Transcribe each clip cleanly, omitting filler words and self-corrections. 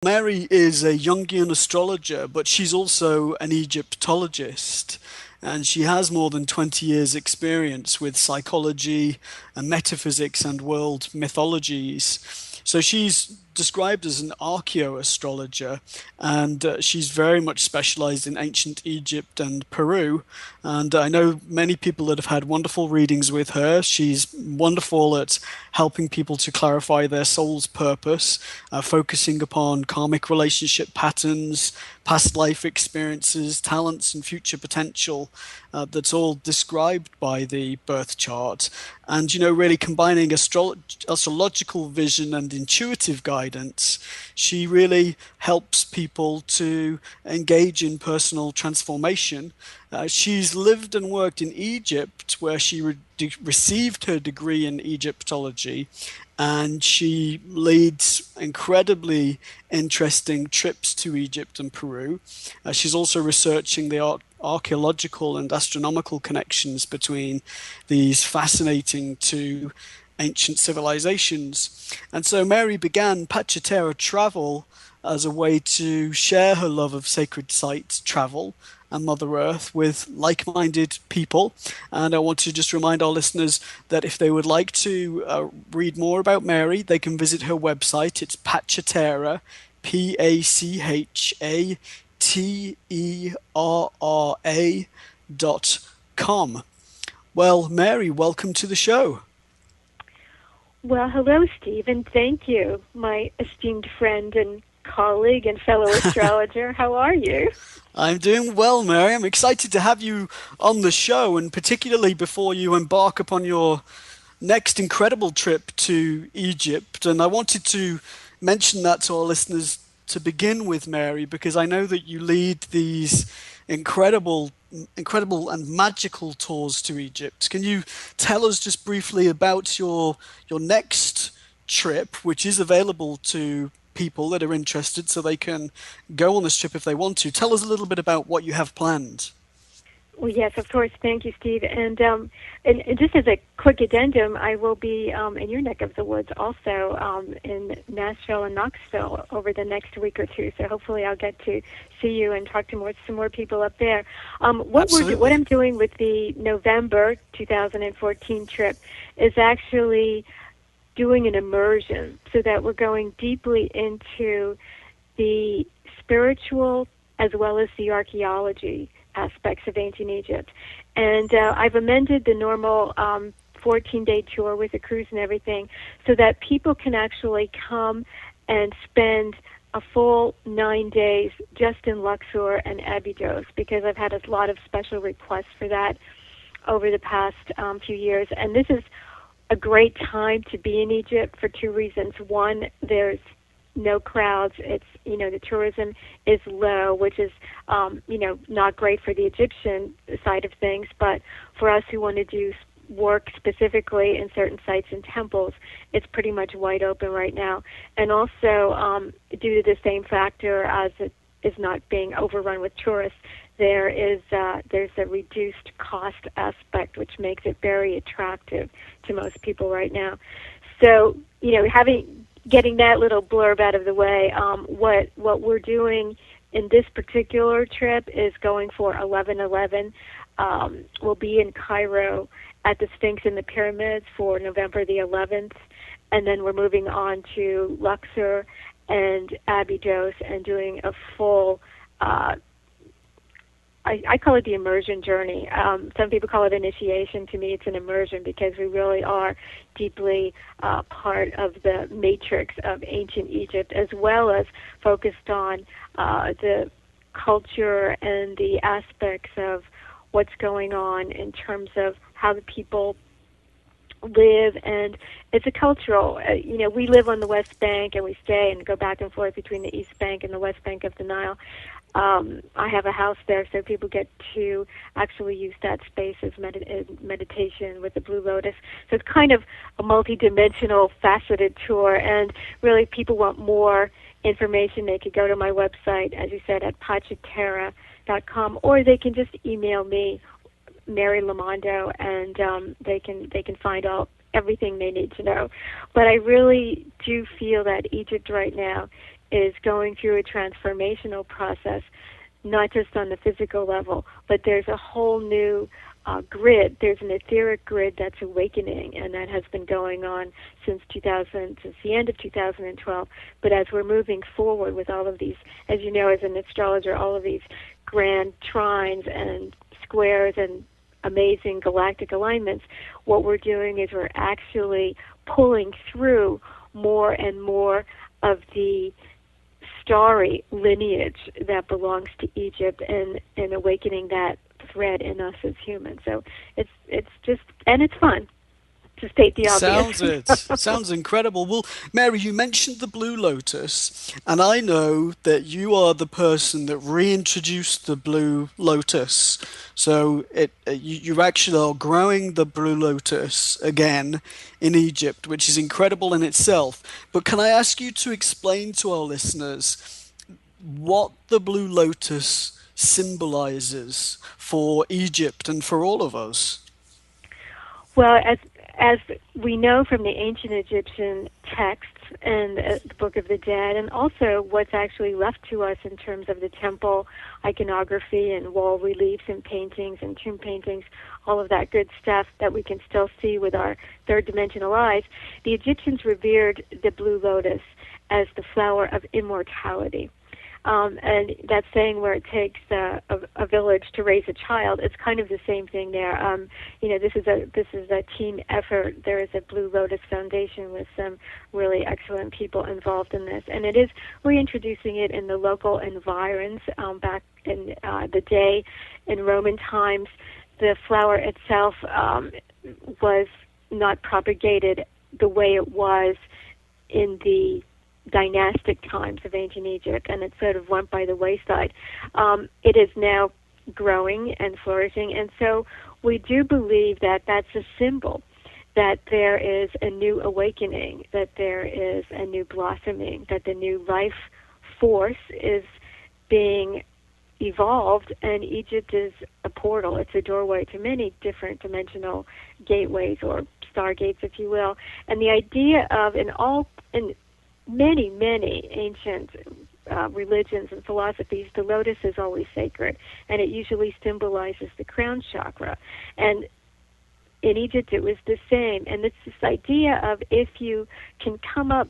Mary is a Jungian astrologer, but she's also an Egyptologist. And she has more than 20 years' experience with psychology and metaphysics and world mythologies. So she's described as an archaeo-astrologer, and she's very much specialized in ancient Egypt and Peru. And I know many people that have had wonderful readings with her. She's wonderful at helping people to clarify their soul's purpose, focusing upon karmic relationship patterns, past life experiences, talents, and future potential. That's all described by the birth chart. And, really combining astrological vision and intuitive guidance, she really helps people to engage in personal transformation. She's lived and worked in Egypt, where she received her degree in Egyptology, and she leads incredibly interesting trips to Egypt and Peru. She's also researching the archaeological and astronomical connections between these fascinating two ancient civilizations. And so Mary began Pachitera travel as a way to share her love of sacred site travel and Mother Earth with like-minded people. And I want to just remind our listeners that if they would like to read more about Mary, they can visit her website. It's Pachitera, PACHATERRA.com. Well, Mary, welcome to the show. Well, hello, Steve, and thank you, my esteemed friend and colleague and fellow astrologer. How are you? I'm doing well, Mary. I'm excited to have you on the show, and particularly before you embark upon your next incredible trip to Egypt. And I wanted to mention that to our listeners to begin with, Mary, because I know that you lead these incredible and magical tours to Egypt. Can you tell us just briefly about your next trip, which is available to people that are interested so they can go on this trip if they want to? Tell us a little bit about what you have planned. Well, yes, of course. Thank you, Steve. And just as a quick addendum, I will be in your neck of the woods also, in Nashville and Knoxville over the next week or two. So hopefully I'll get to see you and talk to some more people up there. What I'm doing with the November 2014 trip is actually doing an immersion, so that we're going deeply into the spiritual as well as the archaeology aspects of ancient Egypt. And I've amended the normal 14-day tour with a cruise and everything so that people can actually come and spend a full 9 days just in Luxor and Abydos, because I've had a lot of special requests for that over the past few years. And this is a great time to be in Egypt for two reasons. One, there's no crowds. It's, the tourism is low, which is, not great for the Egyptian side of things, but for us who want to do work specifically in certain sites and temples, it's pretty much wide open right now. And also, due to the same factor as it is not being overrun with tourists, there's a reduced cost aspect, which makes it very attractive to most people right now. So, getting that little blurb out of the way, what we're doing in this particular trip is going for 11/11. We'll be in Cairo at the Sphinx and the Pyramids for November the 11th, and then we're moving on to Luxor and Abydos and doing a full I call it the immersion journey. Some people call it initiation. To me, it's an immersion because we really are deeply part of the matrix of ancient Egypt, as well as focused on the culture and the aspects of what's going on in terms of how the people live. And it's a cultural, we live on the West Bank and we stay and go back and forth between the East Bank and the West Bank of the Nile. I have a house there, so people get to actually use that space as meditation with the Blue Lotus. So it's kind of a multi-dimensional, faceted tour, and really people want more information, they could go to my website, as you said, at pachitera.com, or they can just email me, Mary Lomando, and they can find everything they need to know. But I really do feel that Egypt right now is going through a transformational process, not just on the physical level, but there's a whole new grid. There's an etheric grid that's awakening, and that has been going on since the end of 2012. But as we're moving forward with all of these, as you know, as an astrologer, all of these grand trines and squares and amazing galactic alignments, what we're doing is we're actually pulling through more and more of the starry lineage that belongs to Egypt and awakening that thread in us as humans. So it's just, and it's fun, to state the obvious. Sounds incredible. Well, Mary, you mentioned the Blue Lotus, and I know that you are the person that reintroduced the Blue Lotus. So you actually are growing the Blue Lotus again in Egypt, which is incredible in itself. But can I ask you to explain to our listeners what the Blue Lotus symbolizes for Egypt and for all of us? Well, as we know from the ancient Egyptian texts and the Book of the Dead, and also what's actually left to us in terms of the temple iconography and wall reliefs and paintings and tomb paintings, all of that good stuff that we can still see with our third-dimensional eyes, the Egyptians revered the blue lotus as the flower of immortality. And that saying where it takes a village to raise a child, it's kind of the same thing there. This is a team effort. There is a Blue Lotus Foundation with some really excellent people involved in this, and it is reintroducing it in the local environs. Back in the day, in Roman times, the flower itself was not propagated the way it was in the dynastic times of ancient Egypt, and it sort of went by the wayside. It is now growing and flourishing, and so we do believe that that's a symbol that there is a new awakening, that there is a new blossoming, that the new life force is being evolved, and Egypt is a portal. It's a doorway to many different dimensional gateways or stargates, if you will. And the idea of in many ancient religions and philosophies, the lotus is always sacred, and it usually symbolizes the crown chakra. And in Egypt, it was the same. And it's this idea of if you can come up,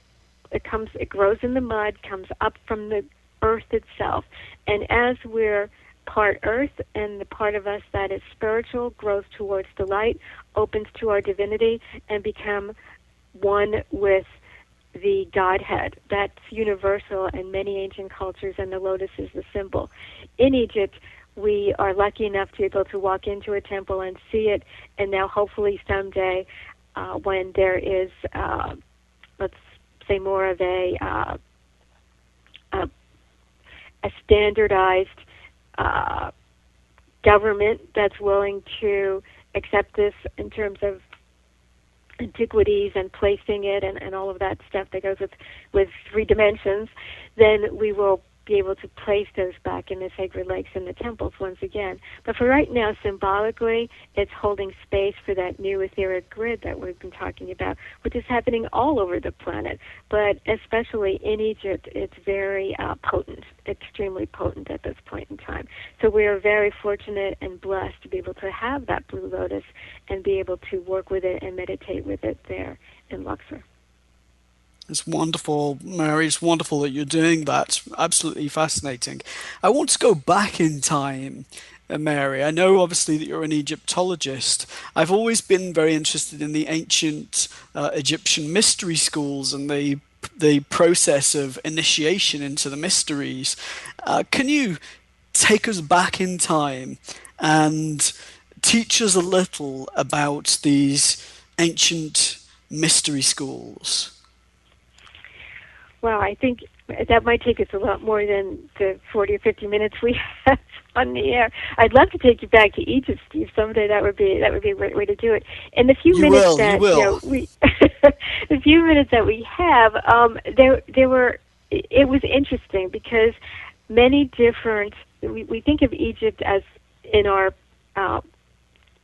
it grows in the mud, comes up from the earth itself. And as we're part earth, and the part of us that is spiritual grows towards the light, opens to our divinity, and become one with the Godhead. That's universal in many ancient cultures, and the lotus is the symbol. In Egypt, we are lucky enough to be able to walk into a temple and see it, and now hopefully someday when there is, let's say, more of a standardized government that's willing to accept this in terms of antiquities and placing it and all of that stuff that goes with 3 dimensions, then we will be able to place those back in the sacred lakes and the temples once again. But for right now, symbolically, it's holding space for that new etheric grid that we've been talking about, which is happening all over the planet. But especially in Egypt, it's very potent, extremely potent at this point in time. So we are very fortunate and blessed to be able to have that blue lotus and be able to work with it and meditate with it there in Luxor. It's wonderful, Mary. It's wonderful that you're doing that. Absolutely fascinating. I want to go back in time, Mary. I know obviously that you're an Egyptologist. I've always been very interested in the ancient Egyptian mystery schools and the process of initiation into the mysteries. Can you take us back in time and teach us a little about these ancient mystery schools? Well, I think that might take us a lot more than the 40 or 50 minutes we have on the air. I'd love to take you back to Egypt, Steve. Someday that would be a great way to do it. In the few minutes that we, the few minutes that we have, it was interesting because many different. We think of Egypt as in our.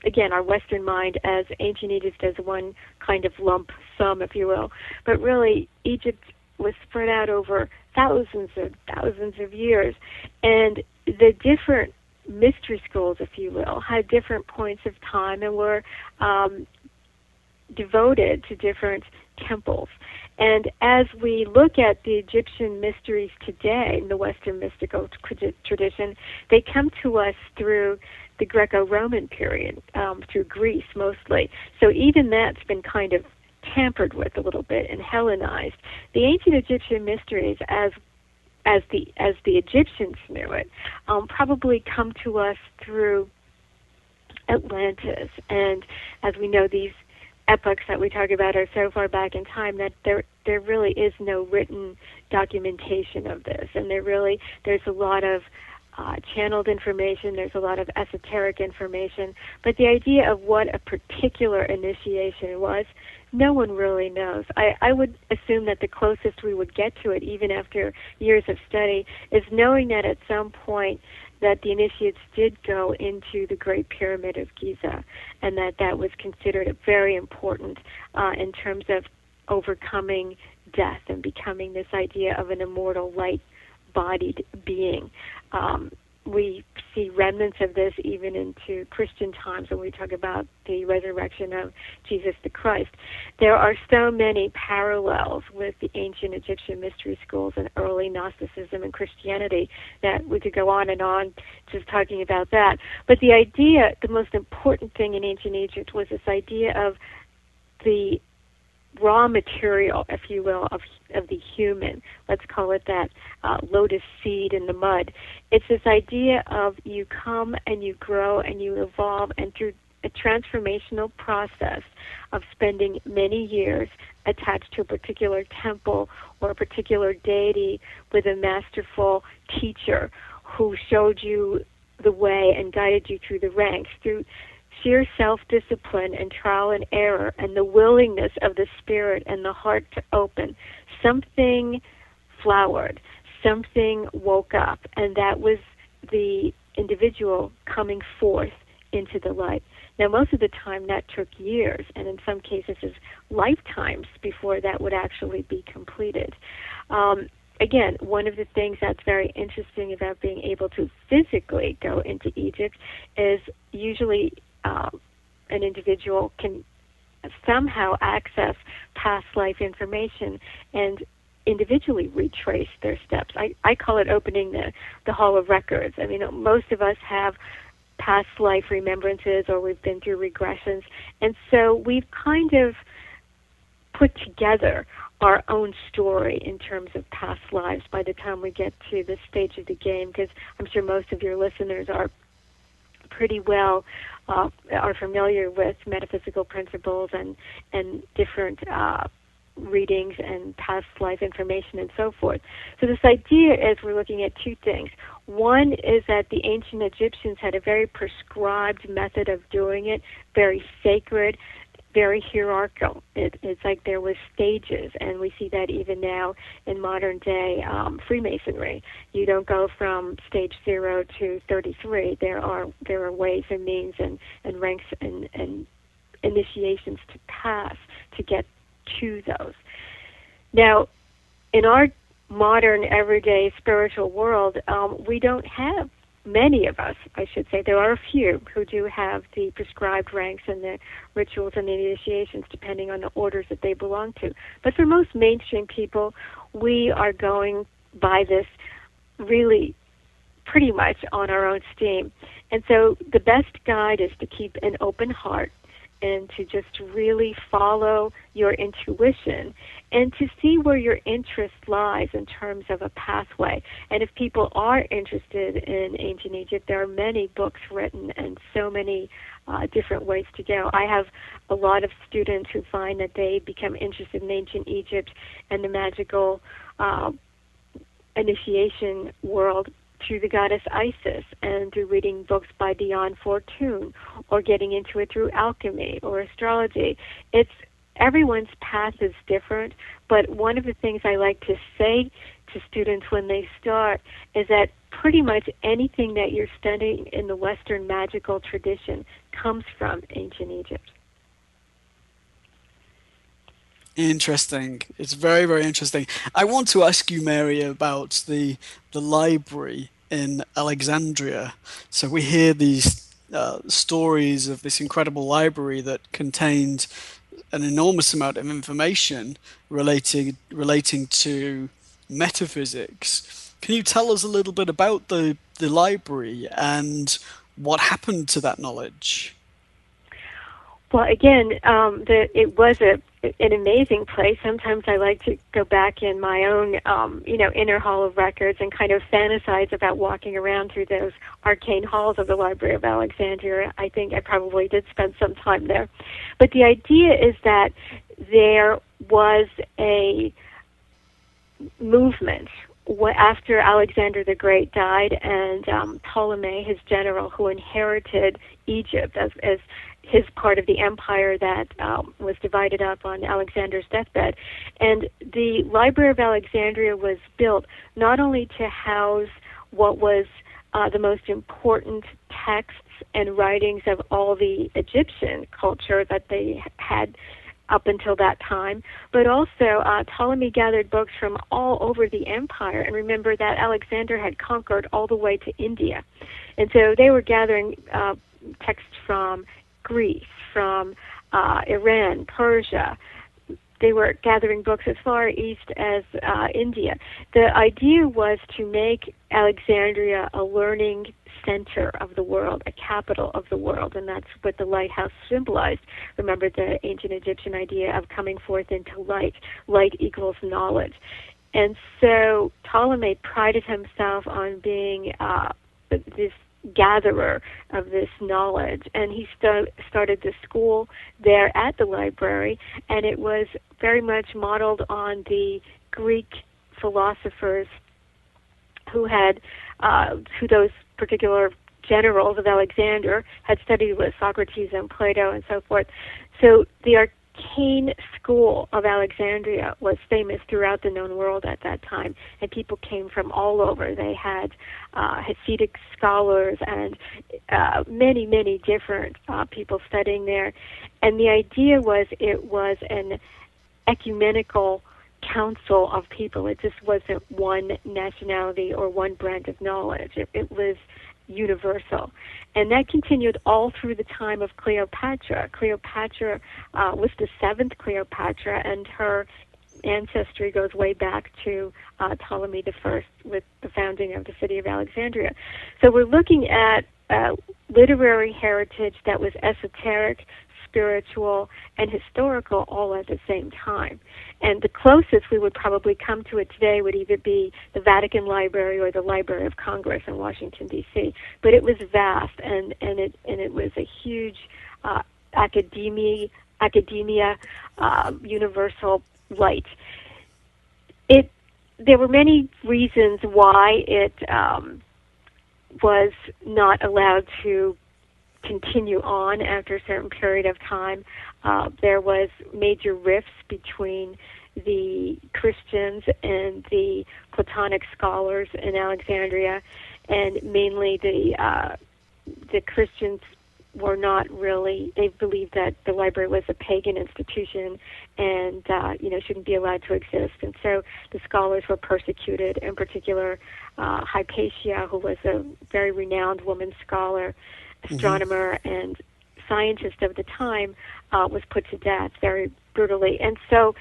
Again, our Western mind as ancient Egypt as one kind of lump sum, if you will. But really, Egypt was spread out over thousands of years, and the different mystery schools, if you will, had different points of time and were devoted to different temples. And as we look at the Egyptian mysteries today in the Western mystical tradition, they come to us through the Greco-Roman period, through Greece mostly. So even that's been kind of tampered with a little bit and Hellenized. The ancient Egyptian mysteries, as the Egyptians knew it, probably come to us through Atlantis. And as we know, these epochs that we talk about are so far back in time that there really is no written documentation of this, and there's a lot of channeled information, there's a lot of esoteric information, but the idea of what a particular initiation was, no one really knows. I would assume that the closest we would get to it, even after years of study, is knowing that at some point that the initiates did go into the Great Pyramid of Giza, and that was considered very important in terms of overcoming death and becoming this idea of an immortal, light-bodied being. We see remnants of this even into Christian times when we talk about the resurrection of Jesus the Christ. There are so many parallels with the ancient Egyptian mystery schools and early Gnosticism and Christianity that we could go on and on just talking about that. But the idea, the most important thing in ancient Egypt was this idea of the raw material, if you will, of the human. Let's call it that lotus seed in the mud. It's this idea of you come and you grow and you evolve, and through a transformational process of spending many years attached to a particular temple or a particular deity with a masterful teacher who showed you the way and guided you through the ranks, through sheer self-discipline and trial and error and the willingness of the spirit and the heart to open, something flowered, something woke up, and that was the individual coming forth into the light. Now, most of the time that took years, and in some cases is lifetimes before that would actually be completed. Again, one of the things that's very interesting about being able to physically go into Egypt is usually an individual can somehow access past life information and individually retrace their steps. I call it opening the Hall of Records. I mean, most of us have past life remembrances or we've been through regressions, and so we've kind of put together our own story in terms of past lives by the time we get to this stage of the game, because I'm sure most of your listeners are pretty well are familiar with metaphysical principles and different readings and past life information and so forth. So this idea is we're looking at two things. One is that the ancient Egyptians had a very prescribed method of doing it, very sacred, very hierarchical. It's like there was stages, and we see that even now in modern day Freemasonry. You don't go from stage 0 to 33. There are ways and means and ranks and initiations to pass to get to those. Now, in our modern, everyday spiritual world, we don't have many of us, I should say. There are a few who do have the prescribed ranks and the rituals and the initiations depending on the orders that they belong to. But for most mainstream people, we are going by this really pretty much on our own steam. And so the best guide is to keep an open heart and to just really follow your intuition and to see where your interest lies in terms of a pathway. And if people are interested in ancient Egypt, there are many books written and so many different ways to go. I have a lot of students who find that they become interested in ancient Egypt and the magical initiation world through the goddess Isis and through reading books by Dion Fortune or getting into it through alchemy or astrology. Everyone's path is different, but one of the things I like to say to students when they start is that pretty much anything that you're studying in the Western magical tradition comes from ancient Egypt. Interesting. It's very, very interesting. I want to ask you, Mary, about the library in Alexandria. So we hear these stories of this incredible library that contained an enormous amount of information relating to metaphysics. Can you tell us a little bit about the library and what happened to that knowledge? Well, again, it was an amazing place. Sometimes I like to go back in my own, inner hall of records and kind of fantasize about walking around through those arcane halls of the Library of Alexandria. I think I probably did spend some time there. But the idea is that there was a movement after Alexander the Great died, and Ptolemy, his general, who inherited Egypt as his part of the empire that was divided up on Alexander's deathbed. And the Library of Alexandria was built not only to house what was the most important texts and writings of all the Egyptian culture that they had up until that time, but also Ptolemy gathered books from all over the empire. And remember that Alexander had conquered all the way to India. And so they were gathering texts from Greece, from Iran, Persia. They were gathering books as far east as India. The idea was to make Alexandria a learning center of the world, a capital of the world, and that's what the lighthouse symbolized. Remember the ancient Egyptian idea of coming forth into light. Light equals knowledge. And so Ptolemy prided himself on being this gatherer of this knowledge, and he started the school there at the library, and it was very much modeled on the Greek philosophers who those particular generals of Alexander had studied with Socrates and Plato and so forth. So the arcane school of Alexandria was famous throughout the known world at that time, and people came from all over. They had Hasidic scholars and many, many different people studying there. And the idea was it was an ecumenical council of people. It just wasn't one nationality or one brand of knowledge. It was universal. And that continued all through the time of Cleopatra. Cleopatra was the seventh Cleopatra, and her ancestry goes way back to Ptolemy I with the founding of the city of Alexandria. So we're looking at literary heritage that was esoteric, spiritual, and historical all at the same time. And the closest we would probably come to it today would either be the Vatican Library or the Library of Congress in Washington, D.C. But it was vast, and it was a huge academia, universal light. There were many reasons why it was not allowed to continue on after a certain period of time. There was major rifts between the Christians and the Platonic scholars in Alexandria, and mainly the Christians were not really, they believed that the library was a pagan institution and shouldn't be allowed to exist. And so the scholars were persecuted, in particular Hypatia, who was a very renowned woman scholar, astronomer, and scientist of the time, was put to death very brutally. And so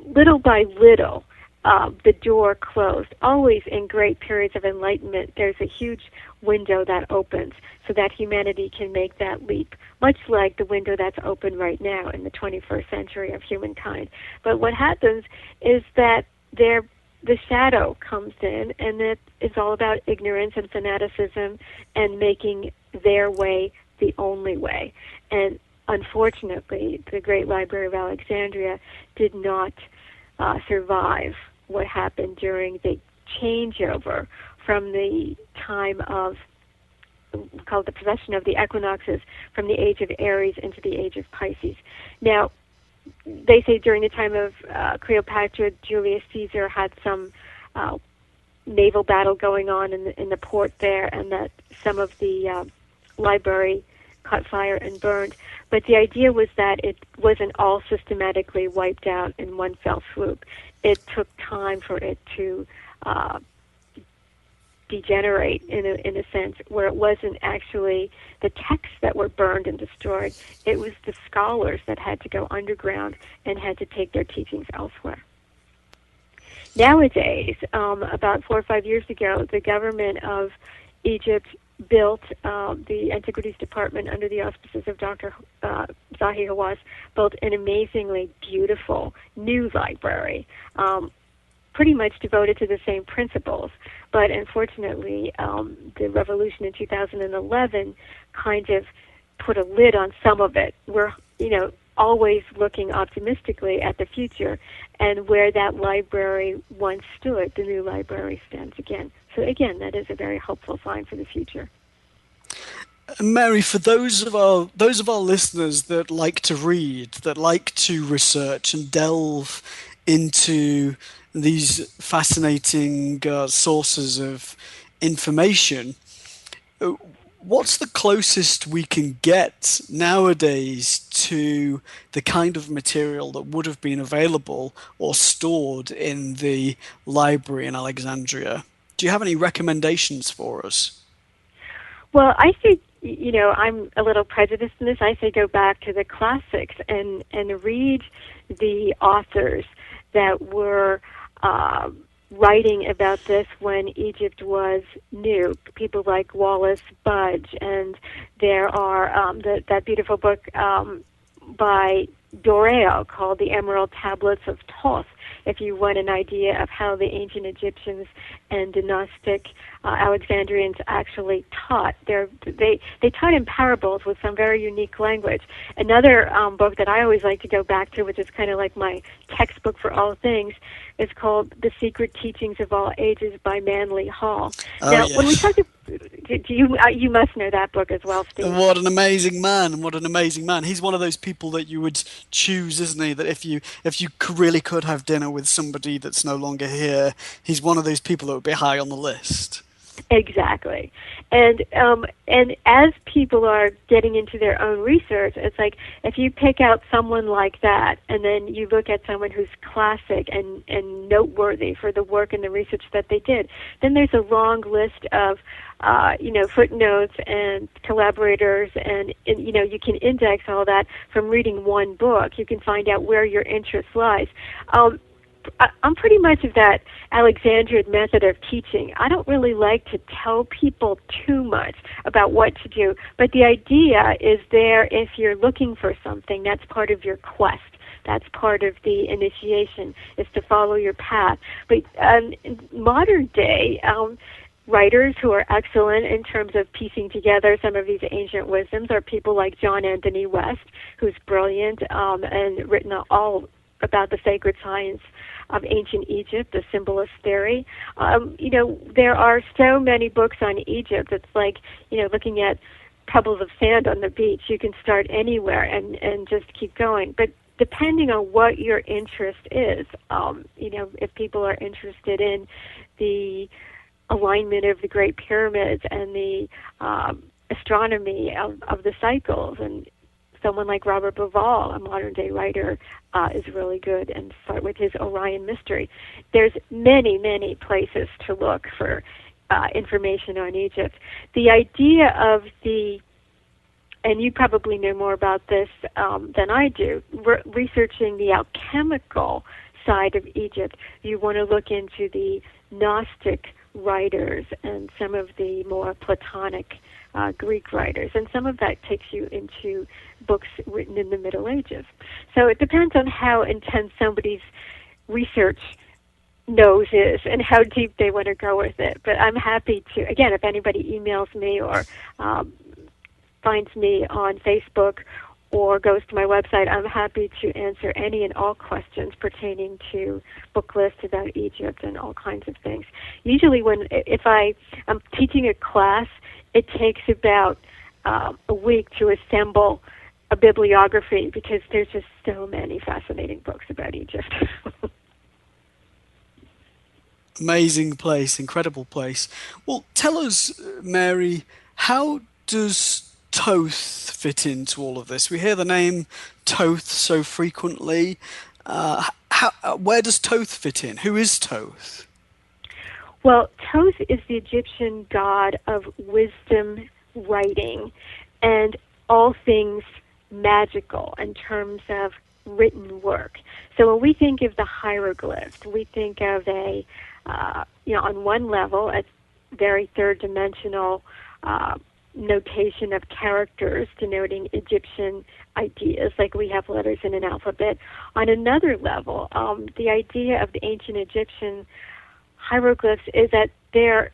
little by little, the door closed. Always in great periods of enlightenment, there's a huge window that opens so that humanity can make that leap, much like the window that's open right now in the 21st century of humankind. But what happens is that the shadow comes in, and it is all about ignorance and fanaticism and making their way the only way. And unfortunately, the Great Library of Alexandria did not survive what happened during the changeover from the time of, we call it the procession of the equinoxes, from the age of Aries into the age of Pisces. Now, they say during the time of Cleopatra, Julius Caesar had some naval battle going on in the port there, and that some of the library caught fire and burned. But the idea was that it wasn't all systematically wiped out in one fell swoop. It took time for it to degenerate in a sense, where it wasn't actually the texts that were burned and destroyed. It was the scholars that had to go underground and had to take their teachings elsewhere. Nowadays, about 4 or 5 years ago, the government of Egypt built the Antiquities Department under the auspices of Dr. Zahi Hawass, built an amazingly beautiful new library, pretty much devoted to the same principles. But unfortunately, the revolution in 2011 kind of put a lid on some of it. We're, always looking optimistically at the future, and where that library once stood, the new library stands again. So again, that is a very hopeful sign for the future. Mary, for those of our listeners that like to read, that like to research and delve into these fascinating sources of information, what's the closest we can get nowadays to the kind of material that would have been available or stored in the library in Alexandria? Do you have any recommendations for us? Well, I think, I'm a little prejudiced in this. I say go back to the classics and read the authors that were writing about this when Egypt was new. People like Wallace Budge, and there are that beautiful book by Doreo called The Emerald Tablets of Thoth, if you want an idea of how the ancient Egyptians and dynastic Alexandrians actually taught. They taught in parables with some very unique language. Another book that I always like to go back to, which is kind of like my textbook for all things, is called The Secret Teachings of All Ages by Manly Hall. Now, when we talk to you must know that book as well, Steve. What an amazing man! What an amazing man! He's one of those people that you would choose, isn't he? That if you really could have dinner with somebody that's no longer here, he's one of those people that would be high on the list. Exactly. And as people are getting into their own research, it's like if you pick out someone like that and then you look at someone who's classic and noteworthy for the work and the research that they did, then there's a long list of footnotes and collaborators, and you can index all that from reading one book. You can find out where your interest lies. I'm pretty much of that Alexandrian method of teaching. I don't really like to tell people too much about what to do, but the idea is there if you're looking for something. That's part of your quest. That's part of the initiation, is to follow your path. But in modern day, writers who are excellent in terms of piecing together some of these ancient wisdoms are people like John Anthony West, who's brilliant and written all about the sacred science of ancient Egypt, the symbolist theory. There are so many books on Egypt. It's like, looking at pebbles of sand on the beach. You can start anywhere and just keep going. But depending on what your interest is, if people are interested in the alignment of the Great Pyramids and the astronomy of the cycles, and someone like Robert Bauval, a modern-day writer, is really good, and start with his Orion Mystery. There's many, many places to look for information on Egypt. The idea of and you probably know more about this than I do, researching the alchemical side of Egypt, you want to look into the Gnostic writers and some of the more Platonic Greek writers, and some of that takes you into books written in the Middle Ages. So it depends on how intense somebody's research nose is and how deep they want to go with it. But I'm happy to, again, if anybody emails me or finds me on Facebook or goes to my website, I'm happy to answer any and all questions pertaining to book lists about Egypt and all kinds of things. Usually if I'm teaching a class, it takes about a week to assemble a bibliography because there's just so many fascinating books about Egypt. Amazing place, incredible place. Well, tell us, Mary, how does Thoth fit into all of this? We hear the name Thoth so frequently. Where does Thoth fit in? Who is Thoth? Well, Thoth is the Egyptian god of wisdom, writing, and all things magical in terms of written work. So when we think of the hieroglyphs, we think of on one level, a very third-dimensional notation of characters denoting Egyptian ideas, like we have letters in an alphabet. On another level, the idea of the ancient Egyptian hieroglyphs is that they're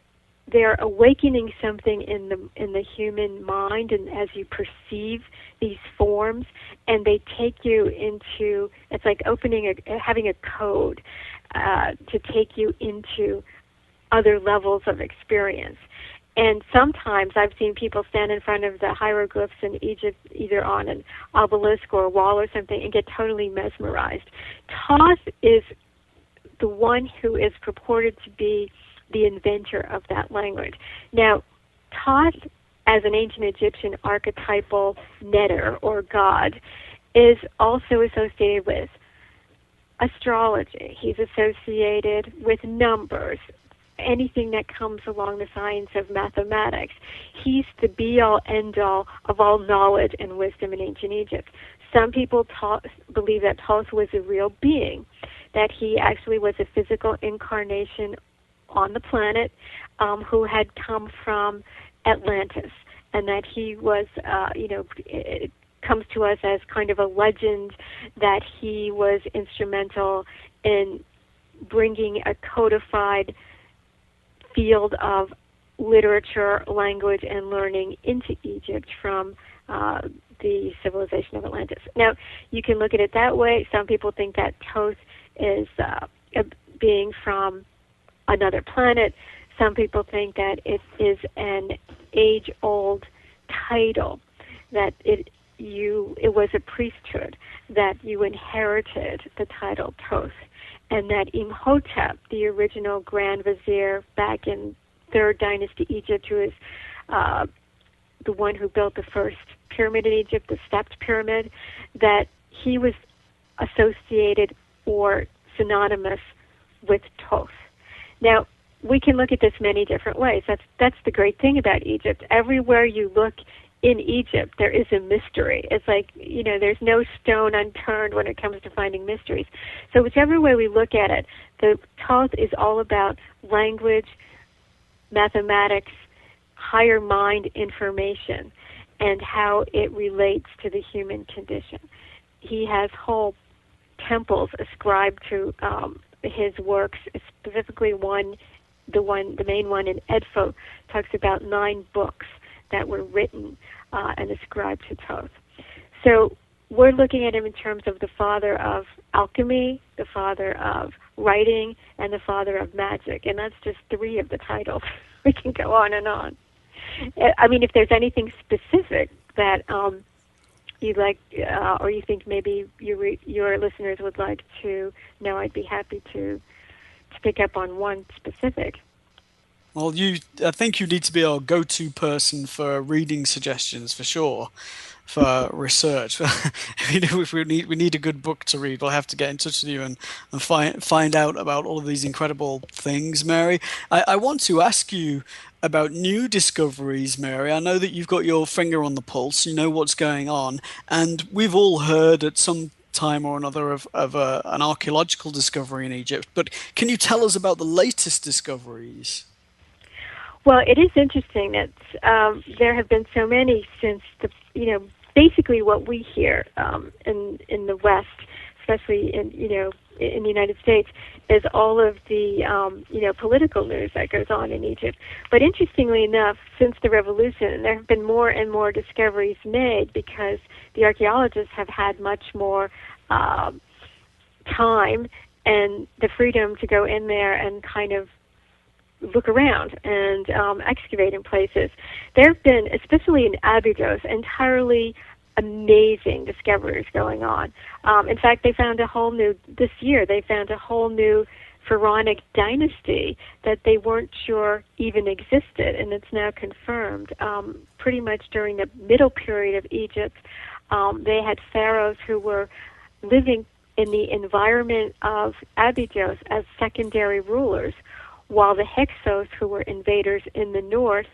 awakening something in the human mind, and as you perceive these forms, and they take you into, it's like having a code to take you into other levels of experience. And sometimes I've seen people stand in front of the hieroglyphs in Egypt, either on an obelisk or a wall or something, and get totally mesmerized. Thoth is the one who is purported to be the inventor of that language. Now, Thoth, as an ancient Egyptian archetypal netter or god, is also associated with astrology. He's associated with numbers, anything that comes along the science of mathematics. He's the be-all, end-all of all knowledge and wisdom in ancient Egypt. Some people believe that Thoth was a real being, that he actually was a physical incarnation on the planet who had come from Atlantis, and that he was, it comes to us as kind of a legend that he was instrumental in bringing a codified field of literature, language, and learning into Egypt from the civilization of Atlantis. Now, you can look at it that way. Some people think that Thoth is a being from another planet. Some people think that it is an age-old title, that it was a priesthood, that you inherited the title Thoth, and that Imhotep, the original Grand Vizier back in Third Dynasty Egypt, who is the one who built the first pyramid in Egypt, the stepped pyramid, that he was associated or synonymous with Thoth. Now, we can look at this many different ways. That's the great thing about Egypt. Everywhere you look in Egypt, there is a mystery. It's like, there's no stone unturned when it comes to finding mysteries. So whichever way we look at it, the Thoth is all about language, mathematics, higher mind information, and how it relates to the human condition. He has whole temples ascribed to his works, specifically the main one in Edfu talks about 9 books that were written and ascribed to Thoth. So we're looking at him in terms of the father of alchemy, the father of writing, and the father of magic, and that's just 3 of the titles. We can go on and on. I mean, if there's anything specific that you'd like, or you think maybe your listeners would like to know, I'd be happy to pick up on one specific. Well, I think you need to be our go-to person for reading suggestions, for sure, for research. If we need a good book to read, we'll have to get in touch with you and find out about all of these incredible things, Mary. I want to ask you about new discoveries, Mary. I know that you've got your finger on the pulse, you know what's going on, and we've all heard at some time or another of an archaeological discovery in Egypt, but can you tell us about the latest discoveries? Well, it is interesting that there have been so many since basically what we hear in the West, especially in the United States, is all of the political news that goes on in Egypt. But interestingly enough, since the revolution, there have been more and more discoveries made because the archaeologists have had much more time and the freedom to go in there and kind of look around and excavate in places. There have been, especially in Abydos, entirely amazing discoveries going on. In fact, this year, they found a whole new pharaonic dynasty that they weren't sure even existed, and it's now confirmed. Pretty much during the middle period of Egypt, they had pharaohs who were living in the environment of Abydos as secondary rulers, while the Hyksos, who were invaders in the north,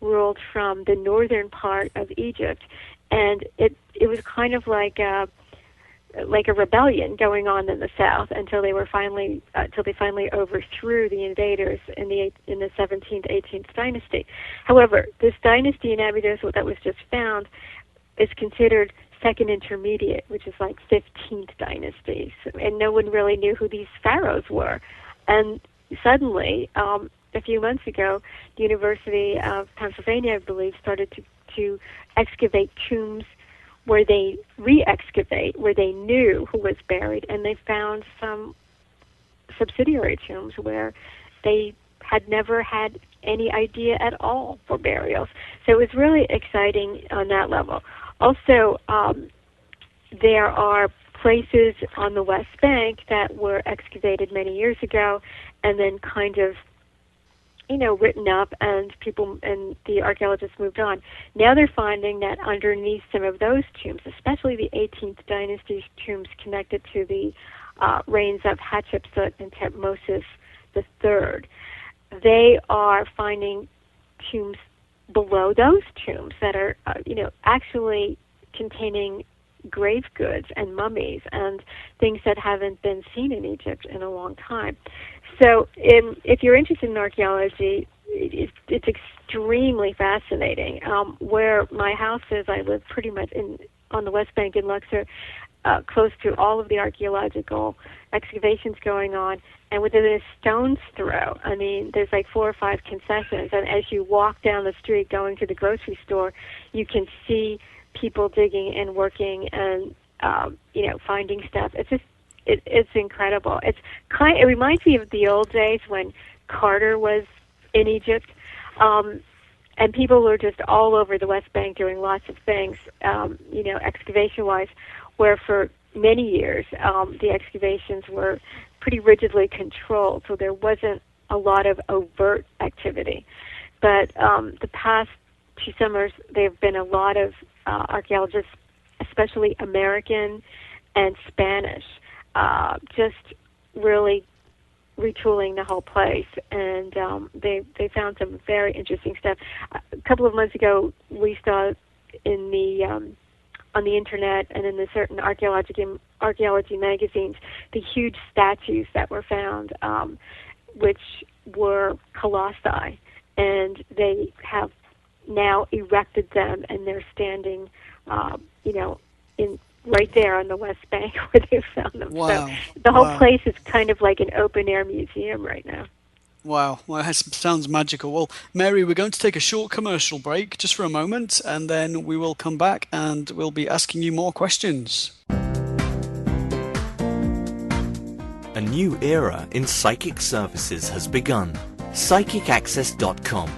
ruled from the northern part of Egypt. And it was kind of like a rebellion going on in the south until they finally overthrew the invaders in the 17th, 18th dynasty. However, this dynasty in Abydos that was just found is considered second intermediate, which is like 15th dynasty, and no one really knew who these pharaohs were. And suddenly, a few months ago, the University of Pennsylvania, I believe, started to excavate tombs where they re-excavate, where they knew who was buried, and they found some subsidiary tombs where they had never had any idea at all for burials. So it was really exciting on that level. Also, there are places on the West Bank that were excavated many years ago and then kind of, written up, and the archaeologists moved on. Now they're finding that underneath some of those tombs, especially the 18th dynasty tombs connected to the reigns of Hatshepsut and Thutmose III, they are finding tombs below those tombs that are, actually containing grave goods and mummies and things that haven't been seen in Egypt in a long time. So if you're interested in archaeology, it's extremely fascinating. Where my house is, I live pretty much on the West Bank in Luxor, close to all of the archaeological excavations going on, and within a stone's throw, there's like 4 or 5 concessions, and as you walk down the street going to the grocery store, you can see people digging and working and, finding stuff. It's incredible. It reminds me of the old days when Carter was in Egypt, and people were just all over the West Bank doing lots of things, excavation-wise, where for many years the excavations were pretty rigidly controlled, so there wasn't a lot of overt activity. But the past 2 summers, there have been a lot of archaeologists, especially American and Spanish, just really retooling the whole place, and they found some very interesting stuff. A couple of months ago, we saw in on the internet and in the certain archaeology magazines the huge statues that were found, which were colossi, and they have now erected them, and they're standing, in right there on the West Bank where they found them. Wow. So the whole place is kind of like an open-air museum right now. Wow, well, that sounds magical. Well, Mary, we're going to take a short commercial break just for a moment, and then we will come back and we'll be asking you more questions. A new era in psychic services has begun. PsychicAccess.com.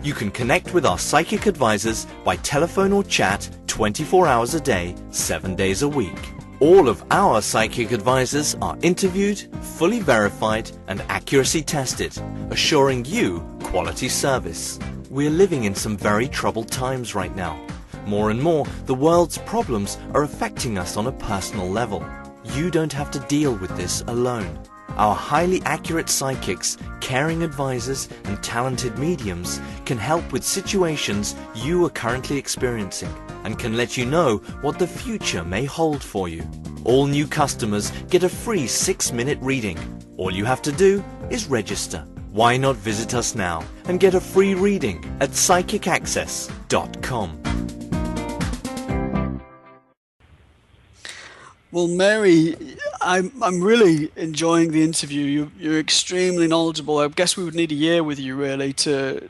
You can connect with our psychic advisors by telephone or chat 24 hours a day, 7 days a week. All of our psychic advisors are interviewed, fully verified and accuracy tested, assuring you quality service. We're living in some very troubled times right now. More and more, the world's problems are affecting us on a personal level. You don't have to deal with this alone. Our highly accurate psychics, caring advisors and talented mediums can help with situations you are currently experiencing and can let you know what the future may hold for you. All new customers get a free 6-minute reading. All you have to do is register. Why not visit us now and get a free reading at PsychicAccess.com. Well, Mary, I'm really enjoying the interview. You're extremely knowledgeable. I guess we would need a year with you really to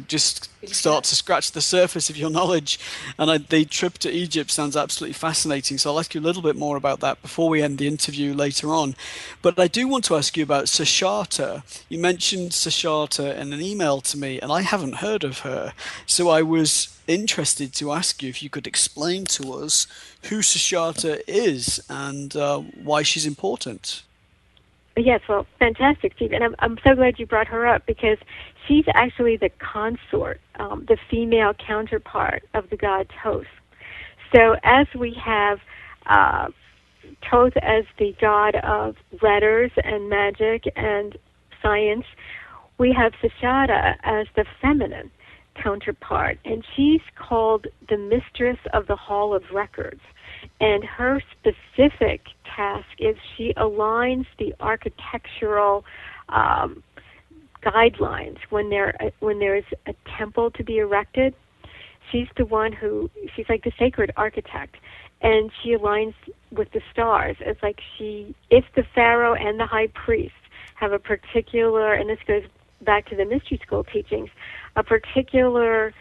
just start to scratch the surface of your knowledge. And the trip to Egypt sounds absolutely fascinating. So I'll ask you a little bit more about that before we end the interview later on. But I do want to ask you about Sashata. You mentioned Sashata in an email to me, and I haven't heard of her. So I was interested to ask you if you could explain to us who Sashata is and why she's important. Yes, well, fantastic, Steve. And I'm so glad you brought her up because she's actually the consort, the female counterpart of the god Thoth. So as we have Thoth as the god of letters and magic and science, we have Sashada as the feminine counterpart, and she's called the mistress of the Hall of Records. And her specific task is she aligns the architectural guidelines when there is a temple to be erected. She's the one she's like the sacred architect, and she aligns with the stars. It's like if the pharaoh and the high priest have a particular, and this goes back to the mystery school teachings, a particular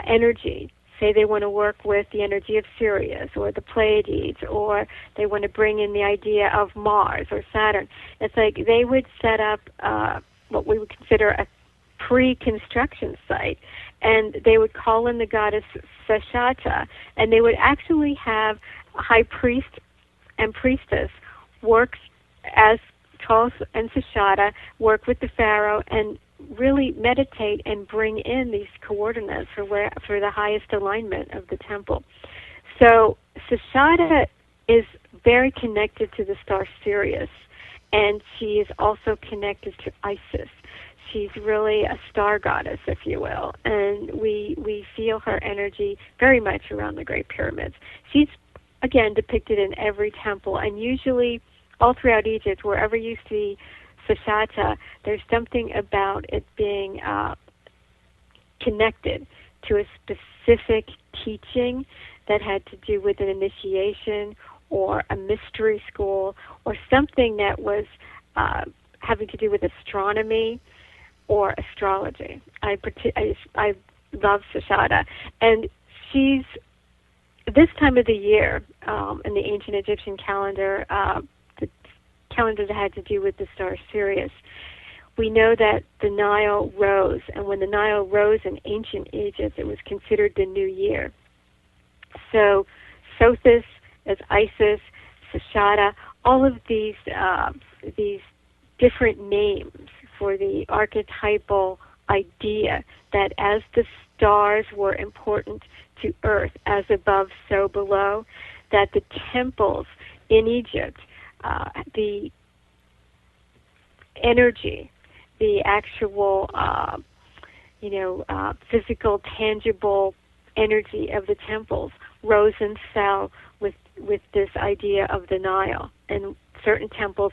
energy. Say they want to work with the energy of Sirius or the Pleiades, or they want to bring in the idea of Mars or Saturn. It's like they would set up what we would consider a pre-construction site, and they would call in the goddess Sashata, and they would actually have a high priest and priestess work as Thoth and Sashata, work with the pharaoh, and really meditate and bring in these coordinates for the highest alignment of the temple. So Sashada is very connected to the star Sirius, and she is also connected to Isis. She's really a star goddess, if you will, and we feel her energy very much around the Great Pyramids. She's, again, depicted in every temple, and usually all throughout Egypt, wherever you see Sashata, there's something about it being connected to a specific teaching that had to do with an initiation or a mystery school or something that was having to do with astronomy or astrology. I love Sashata, and she's this time of the year in the ancient Egyptian calendar. Calendar that had to do with the star Sirius. We know that the Nile rose, and when the Nile rose in ancient Egypt, it was considered the new year. So Sothis as Isis, Sashada, all of these different names for the archetypal idea that as the stars were important to Earth, as above, so below, that the temples in Egypt, the energy, the actual, physical, tangible energy of the temples rose and fell with this idea of the Nile. And certain temples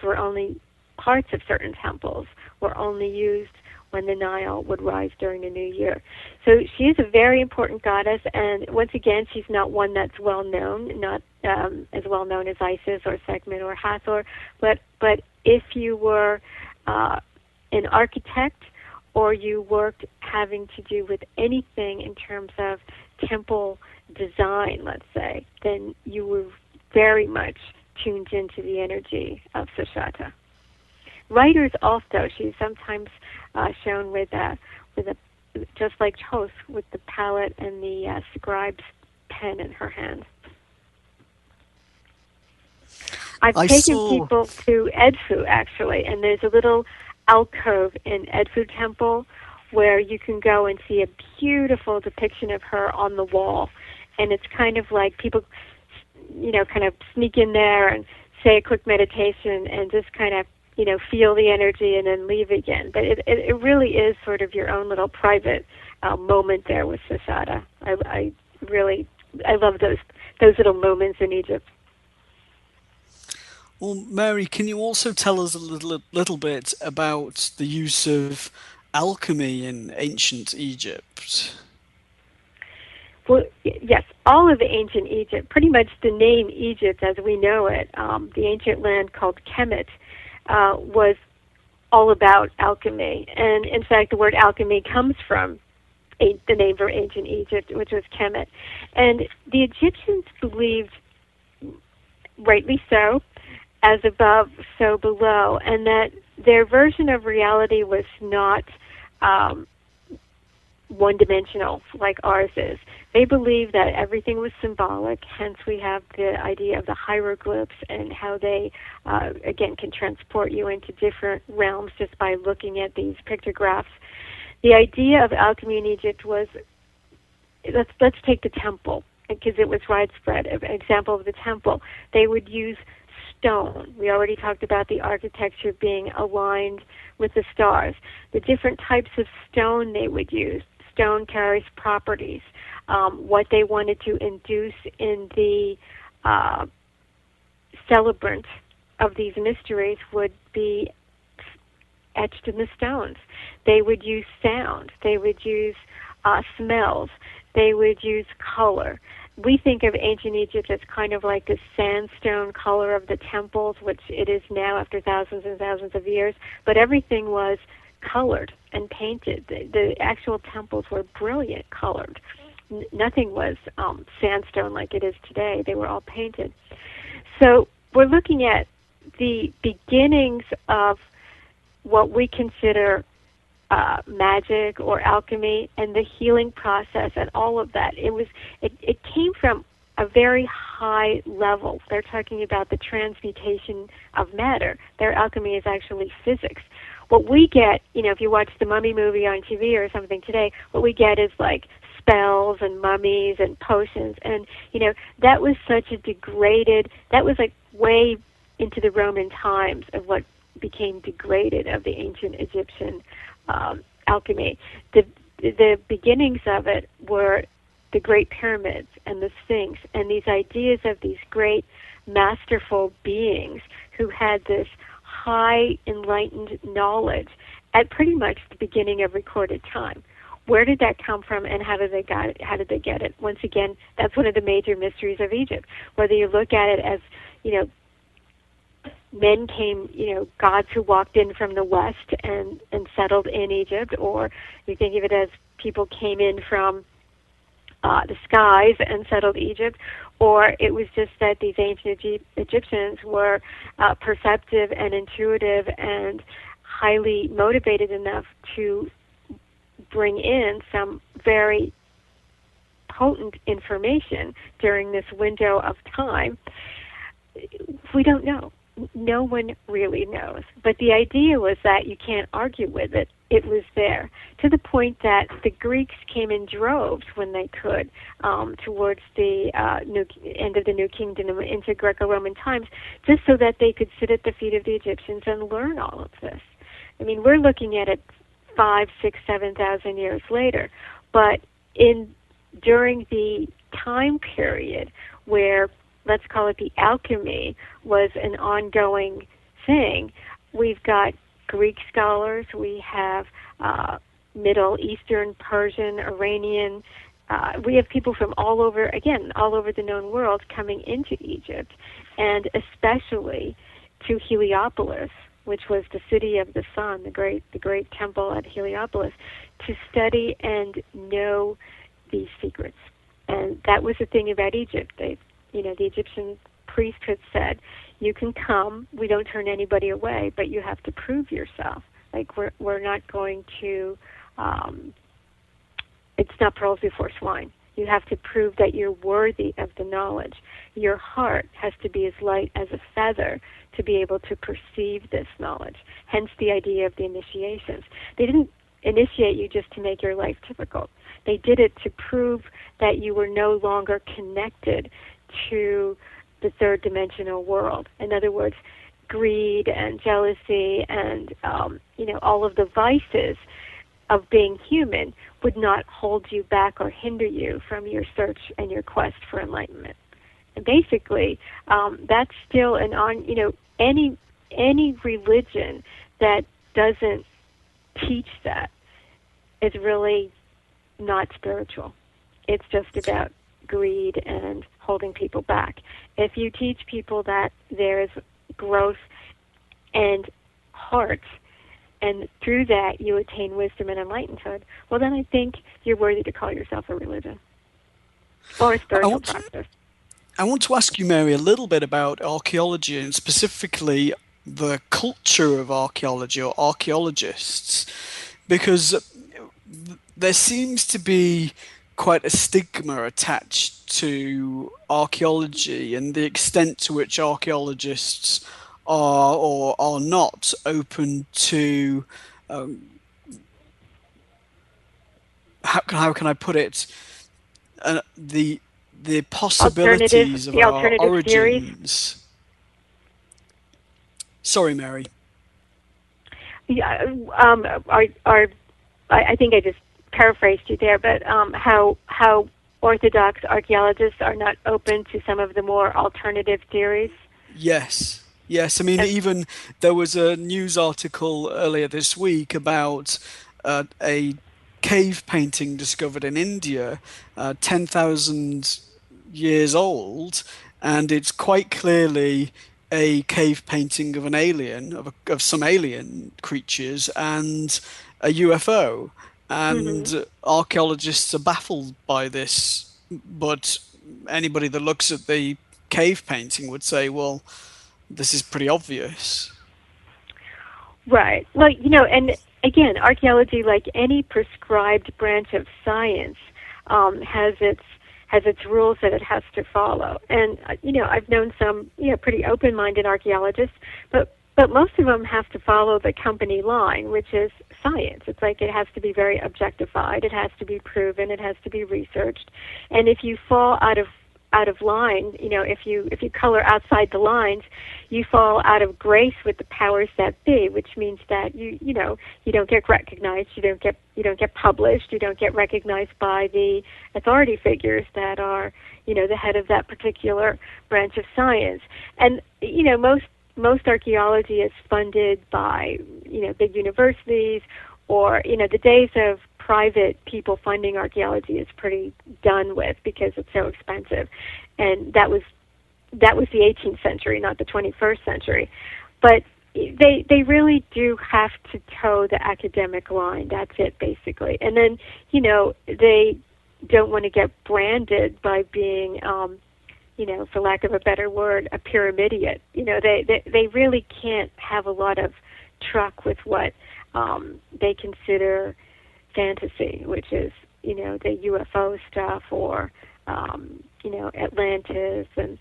parts of certain temples were only used when the Nile would rise during the new year. So she is a very important goddess, and once again, she's not one that's well known, not as well known as Isis or Sekhmet or Hathor, but if you were an architect or you worked having to do with anything in terms of temple design, let's say, then you were very much tuned into the energy of Sashata. Writers also, she's sometimes shown with a just like Thoth, with the palette and the scribe's pen in her hand. I've taken people to Edfu, actually, and there's a little alcove in Edfu Temple where you can go and see a beautiful depiction of her on the wall. And it's kind of like people, kind of sneak in there and say a quick meditation and just kind of, feel the energy and then leave again. But it really is sort of your own little private moment there with Sashada. I love those little moments in Egypt. Well, Mary, can you also tell us a little bit about the use of alchemy in ancient Egypt? Well, yes, all of ancient Egypt, pretty much the name Egypt as we know it, the ancient land called Kemet, was all about alchemy. And in fact, the word alchemy comes from the name for ancient Egypt, which was Kemet. And the Egyptians believed, rightly so, as above, so below, and that their version of reality was not one-dimensional like ours is. They believe that everything was symbolic, hence we have the idea of the hieroglyphs and how they, again, can transport you into different realms just by looking at these pictographs. The idea of alchemy in Egypt was, let's take the temple, because it was widespread. An example of the temple, they would use stone. We already talked about the architecture being aligned with the stars. The different types of stone they would use. Stone carries properties. What they wanted to induce in the celebrant of these mysteries would be etched in the stones. They would use sound. They would use smells. They would use color. We think of ancient Egypt as kind of like the sandstone color of the temples, which it is now after thousands and thousands of years, but everything was colored and painted. The actual temples were brilliant colored. Nothing was sandstone like it is today. They were all painted. So we're looking at the beginnings of what we consider magic or alchemy and the healing process and all of that. It came from a very high level. They're talking about the transmutation of matter. Their alchemy is actually physics. What we get, if you watch the Mummy movie on TV or something today, what we get is like spells and mummies and potions. And, that was such a degraded, that was like way into the Roman times of what became degraded of the ancient Egyptian alchemy. The beginnings of it were the Great Pyramids and the Sphinx and these ideas of these great masterful beings who had this high enlightened knowledge at pretty much the beginning of recorded time. Where did that come from, and how did they get it? Once again, that's one of the major mysteries of Egypt. Whether you look at it as, men came, gods who walked in from the west and settled in Egypt, or you think of it as people came in from the skies and settled Egypt, or it was just that these ancient Egyptians were perceptive and intuitive and highly motivated enough to bring in some very potent information during this window of time. We don't know. No one really knows. But the idea was that you can't argue with it. It was there, to the point that the Greeks came in droves when they could towards the end of the New Kingdom into Greco-Roman times, just so that they could sit at the feet of the Egyptians and learn all of this. I mean, we're looking at it 5, 6, 7,000 years later, but during the time period where, let's call it, the alchemy was an ongoing thing, we've got Greek scholars, we have Middle Eastern, Persian, Iranian, we have people from all over the known world coming into Egypt, and especially to Heliopolis, which was the city of the sun, the great temple at Heliopolis, to study and know these secrets. And that was the thing about Egypt. The Egyptian priesthood said, you can come, we don't turn anybody away, but you have to prove yourself. Like, we're not going to, it's not pearls before swine. You have to prove that you're worthy of the knowledge. Your heart has to be as light as a feather to be able to perceive this knowledge. Hence the idea of the initiations. They didn't initiate you just to make your life difficult. They did it to prove that you were no longer connected to the third dimensional world. In other words, greed and jealousy and all of the vices of being human would not hold you back or hinder you from your search and your quest for enlightenment. And basically, that's still any religion that doesn't teach that is really not spiritual. It's just about greed and holding people back. If you teach people that there's growth and heart, and through that you attain wisdom and enlightenment, well, then I think you're worthy to call yourself a religion or a spiritual practice. I want to ask you, Mary, a little bit about archaeology and specifically the culture of archaeology or archaeologists, because there seems to be quite a stigma attached to archaeology and the extent to which archaeologists are or are not open to how can I put it, the possibilities of the our alternative theories. origins. Sorry, Mary. Yeah, I think I just paraphrased you there, but how orthodox archaeologists are not open to some of the more alternative theories. Yes. Yes, I mean, even there was a news article earlier this week about a cave painting discovered in India, 10,000 years old, and it's quite clearly a cave painting of an alien, of some alien creatures, and a UFO. Hmm. And archaeologists are baffled by this, but anybody that looks at the cave painting would say, well, this is pretty obvious. Right. Well, and again, archaeology, like any prescribed branch of science, has its rules that it has to follow. And I've known some pretty open-minded archaeologists, but most of them have to follow the company line, which is science. It's like it has to be very objectified, it has to be proven, it has to be researched. And if you fall out of line, if you color outside the lines, you fall out of grace with the powers that be, which means that you don't get recognized, you don't get published, you don't get recognized by the authority figures that are the head of that particular branch of science. And most archaeology is funded by big universities, or the days of private people funding archaeology is pretty done with because it's so expensive. And that was the 18th century, not the 21st century. But they really do have to toe the academic line. That's it, basically. And then they don't want to get branded by being for lack of a better word, a pyramidiot. They really can't have a lot of truck with what they consider fantasy, which is the UFO stuff, or Atlantis. And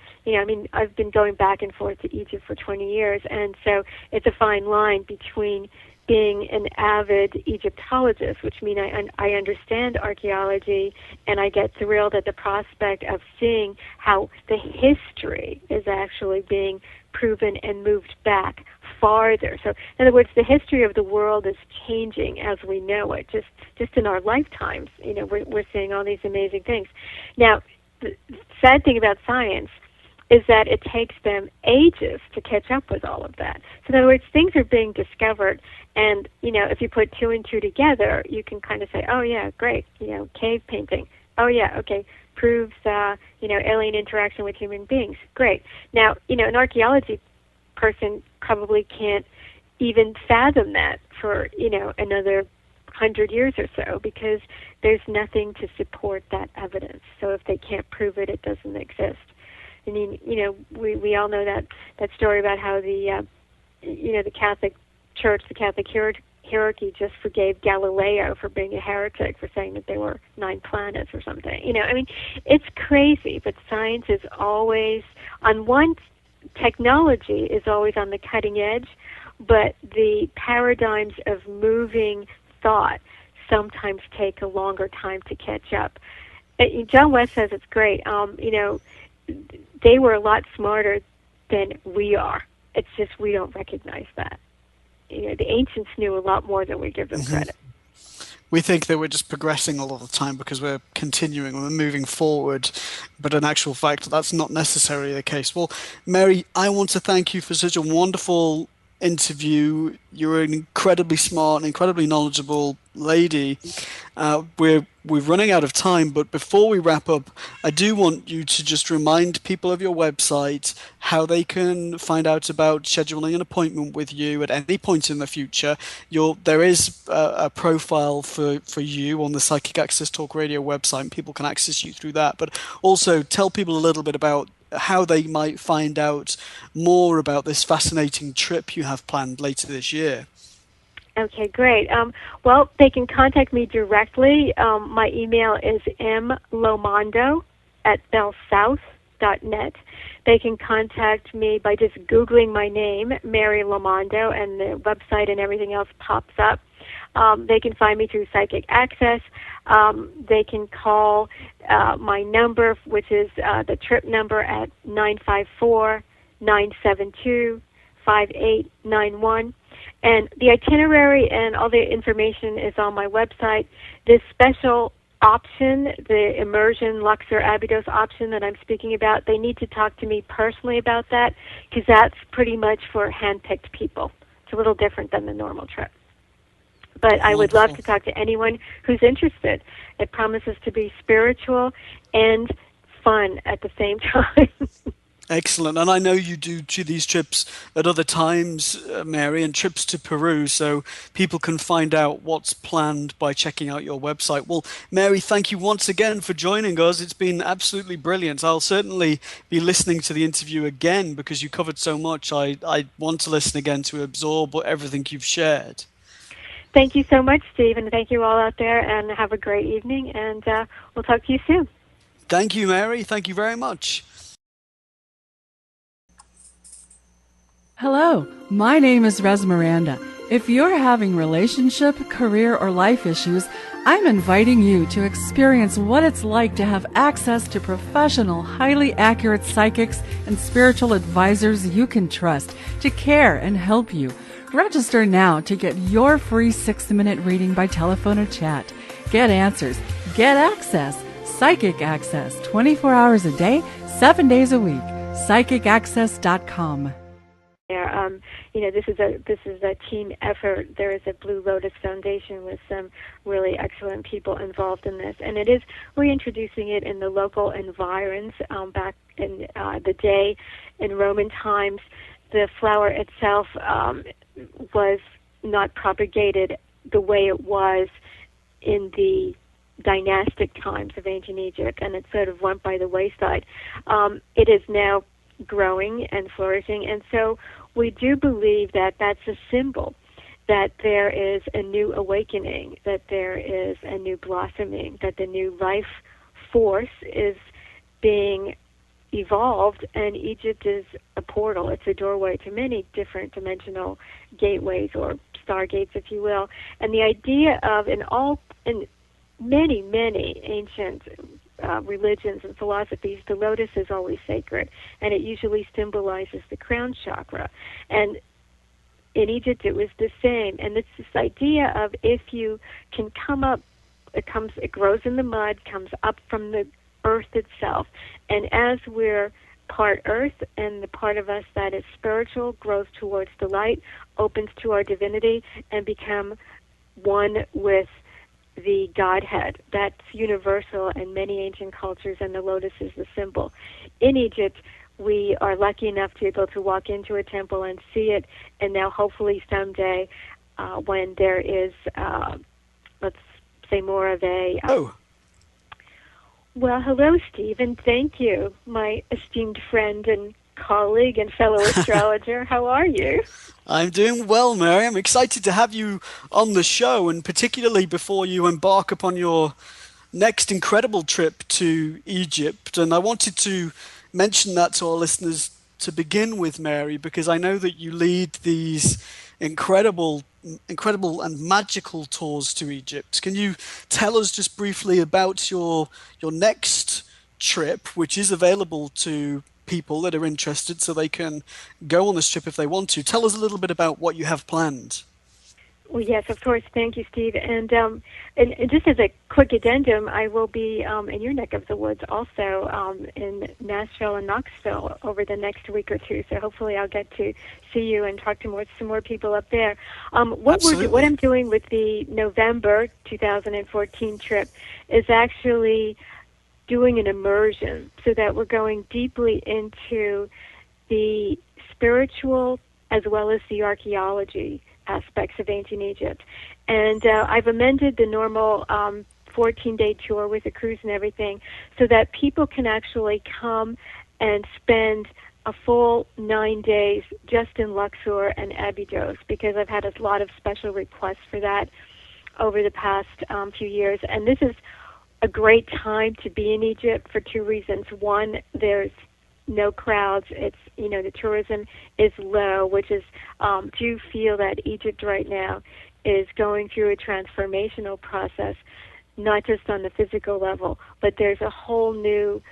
I've been going back and forth to Egypt for 20 years, and so it's a fine line between being an avid Egyptologist, which means I understand archaeology, and I get thrilled at the prospect of seeing how the history is actually being proven and moved back farther. So, in other words, the history of the world is changing as we know it. Just in our lifetimes, we're seeing all these amazing things. Now, the sad thing about science is that it takes them ages to catch up with all of that. So in other words, things are being discovered, and if you put two and two together, you can kind of say, oh yeah, great, cave painting. Oh yeah, okay, proves alien interaction with human beings. Great. Now, an archaeology person probably can't even fathom that for another 100 years or so, because there's nothing to support that evidence. So if they can't prove it, it doesn't exist. I mean, we all know that story about how the Catholic Church, the Catholic hierarchy, just forgave Galileo for being a heretic for saying that there were 9 planets or something. It's crazy, but science is always on one. Technology is always on the cutting edge, but the paradigms of moving thought sometimes take a longer time to catch up. John West says it's great. They were a lot smarter than we are. It's just we don't recognize that. The ancients knew a lot more than we give them credit. We think that we're just progressing all of the time because we're continuing, we're moving forward, but in actual fact, that's not necessarily the case. Well, Mary, I want to thank you for such a wonderful interview. You're an incredibly smart, incredibly knowledgeable lady. We're running out of time, but before we wrap up, I do want you to just remind people of your website, how they can find out about scheduling an appointment with you at any point in the future. There is a profile for you on the Psychic Access Talk Radio website, and people can access you through that. But also tell people a little bit about how they might find out more about this fascinating trip you have planned later this year. Okay, great. Well, they can contact me directly. My email is mlomando@bellsouth.net. They can contact me by just Googling my name, Mary Lomando, and the website and everything else pops up. They can find me through Psychic Access. They can call my number, which is the trip number at 954-972-5891. And the itinerary and all the information is on my website. This special option, the immersion Luxor Abydos option that I'm speaking about, they need to talk to me personally about that, because that's pretty much for hand-picked people. It's a little different than the normal trip. But I would love to talk to anyone who's interested. It promises to be spiritual and fun at the same time. Excellent. And I know you do these trips at other times, Mary, and trips to Peru, so people can find out what's planned by checking out your website. Well, Mary, thank you once again for joining us. It's been absolutely brilliant. I'll certainly be listening to the interview again because you covered so much. I want to listen again to absorb everything you've shared. Thank you so much, Steve, and thank you all out there, and have a great evening, and we'll talk to you soon. Thank you, Mary. Thank you very much. Hello, my name is Res Miranda. If you're having relationship, career, or life issues, I'm inviting you to experience what it's like to have access to professional, highly accurate psychics and spiritual advisors you can trust to care and help you. Register now to get your free 6-minute reading by telephone or chat. Get answers, get access, psychic access, 24 hours a day, 7 days a week. PsychicAccess.com. This is a team effort. There is a Blue Lotus Foundation with some really excellent people involved in this, and it is reintroducing it in the local environs. Back in the day in Roman times, the flower itself was not propagated the way it was in the dynastic times of ancient Egypt, and it sort of went by the wayside. It is now growing and flourishing, and so we do believe that that's a symbol that there is a new awakening, that there is a new blossoming, that the new life force is being evolved, and Egypt is a portal. It's a doorway to many different dimensional gateways, or stargates, if you will. And the idea of, in many ancient religions and philosophies, the lotus is always sacred, and it usually symbolizes the crown chakra. And in Egypt, it was the same. And it's this idea of, if you can come up, it grows in the mud, comes up from the earth itself. And as we're part earth, and the part of us that is spiritual grows towards the light, opens to our divinity, and become one with the Godhead. That's universal in many ancient cultures, and the lotus is the symbol. In Egypt, we are lucky enough to be able to walk into a temple and see it, and now hopefully someday when there is, let's say, more of a... Well, hello, Steve, and thank you, my esteemed friend and colleague and fellow astrologer. How are you? I'm doing well, Mary. I'm excited to have you on the show, and particularly before you embark upon your next incredible trip to Egypt. And I wanted to mention that to our listeners to begin with, Mary, because I know that you lead these incredible and magical tours to Egypt. Can you tell us just briefly about your next trip, which is available to people that are interested, so they can go on this trip if they want to? Tell us a little bit about what you have planned. Well, yes, of course. Thank you, Steve. And just as a quick addendum, I will be in your neck of the woods also, in Nashville and Knoxville over the next week or two. So hopefully I'll get to see you and talk to some more people up there. What I'm doing with the November 2014 trip is actually doing an immersion, so that we're going deeply into the spiritual as well as the archaeology aspects of ancient Egypt. And I've amended the normal 14-day tour with a cruise and everything, so that people can actually come and spend a full 9 days just in Luxor and Abydos, because I've had a lot of special requests for that over the past few years. And this is a great time to be in Egypt for two reasons. One, there's no crowds. It's, the tourism is low, which is, do feel that Egypt right now is going through a transformational process, not just on the physical level, but there's a whole new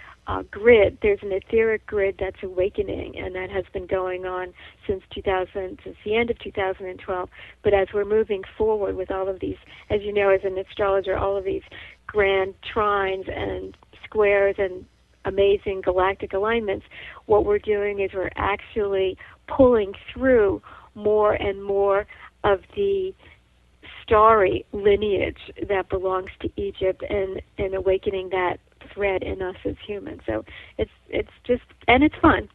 grid. There's an etheric grid that's awakening, and that has been going on since the end of 2012. But as we're moving forward with all of these, as you know, as an astrologer, all of these grand trines and squares and amazing galactic alignments, what we're doing is we're actually pulling through more and more of the starry lineage that belongs to Egypt, and awakening that thread in us as humans. So it's just, and it's fun,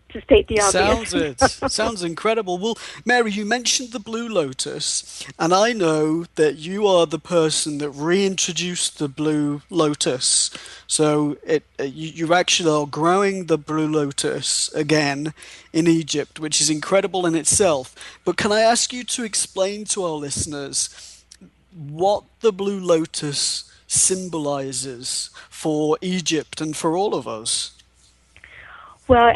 to state the obvious. Sounds incredible. Well, Mary, you mentioned the Blue Lotus, and I know that you are the person that reintroduced the Blue Lotus. So you actually are growing the Blue Lotus again in Egypt, which is incredible in itself. But can I ask you to explain to our listeners what the Blue Lotus symbolizes for Egypt and for all of us? Well,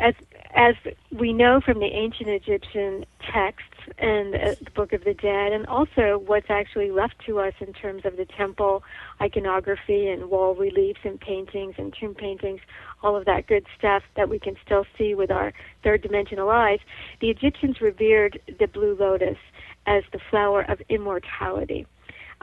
as we know from the ancient Egyptian texts and the Book of the Dead, and also what's actually left to us in terms of the temple iconography and wall reliefs and paintings and tomb paintings, all of that good stuff that we can still see with our third-dimensional eyes, the Egyptians revered the blue lotus as the flower of immortality.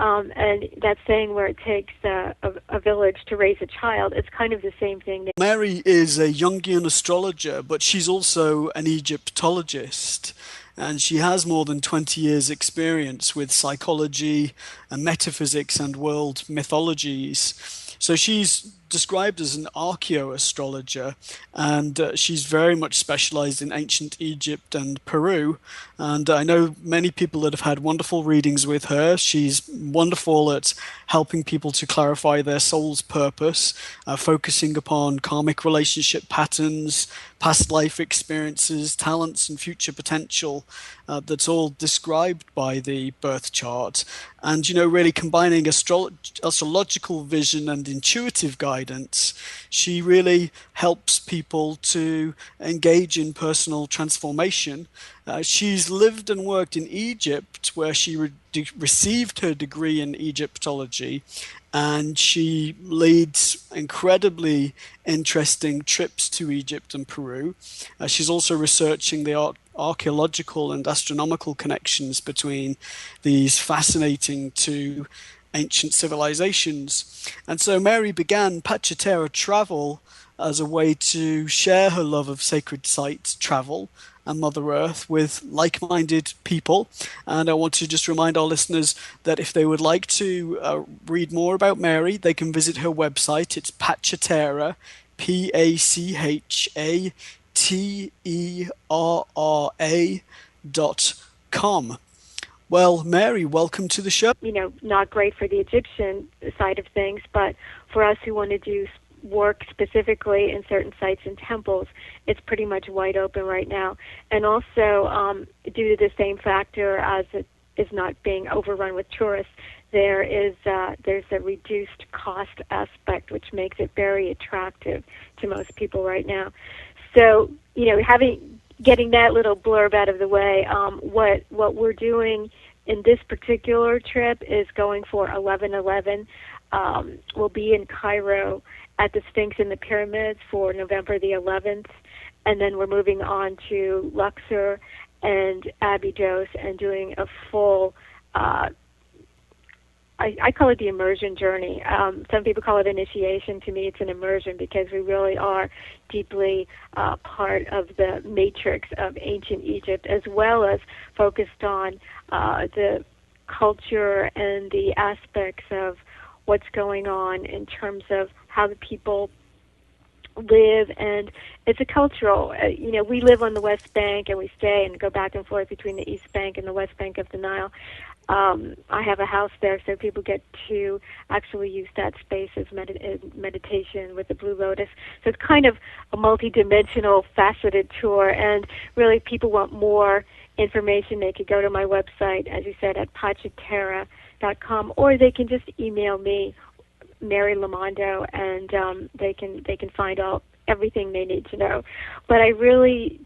And that saying, where it takes a village to raise a child, it's kind of the same thing. Mary is a Jungian astrologer, but she's also an Egyptologist. And she has more than 20 years' experience with psychology and metaphysics and world mythologies. So she's described as an archaeo-astrologer, and she's very much specialized in ancient Egypt and Peru. And I know many people that have had wonderful readings with her. She's wonderful at helping people to clarify their soul's purpose, focusing upon karmic relationship patterns, past life experiences, talents, and future potential that's all described by the birth chart. And, really combining astrological vision and intuitive guidance, she really helps people to engage in personal transformation. She's lived and worked in Egypt, where she received her degree in Egyptology, and she leads incredibly interesting trips to Egypt and Peru. She's also researching the archaeological and astronomical connections between these fascinating two ancient civilizations. And so Mary began Pachatera Travel as a way to share her love of sacred sites, travel, and Mother Earth with like-minded people. And I want to just remind our listeners that if they would like to read more about Mary, they can visit her website. It's Pachatera, PACHATERRA.com. Well, Mary, welcome to the show. Not great for the Egyptian side of things, but for us who want to do work specifically in certain sites and temples, it's pretty much wide open right now. And also, due to the same factor as it is not being overrun with tourists, there's a reduced cost aspect, which makes it very attractive to most people right now. So, getting that little blurb out of the way, what we're doing in this particular trip is going for 11/11. We'll be in Cairo at the Sphinx and the Pyramids for November the 11th, and then we're moving on to Luxor and Abydos and doing a full, I call it the immersion journey. Some people call it initiation. To me, it's an immersion because we really are deeply part of the matrix of ancient Egypt, as well as focused on the culture and the aspects of what's going on in terms of how the people live, and it's a cultural, we live on the West Bank, and we stay and go back and forth between the East Bank and the West Bank of the Nile. I have a house there, so people get to actually use that space as meditation with the Blue Lotus. So it's kind of a multi-dimensional, faceted tour, and really people want more information, they could go to my website, as you said, at pachaterra.com, or they can just email me, Mary Lomando, and they can find out everything they need to know. But I really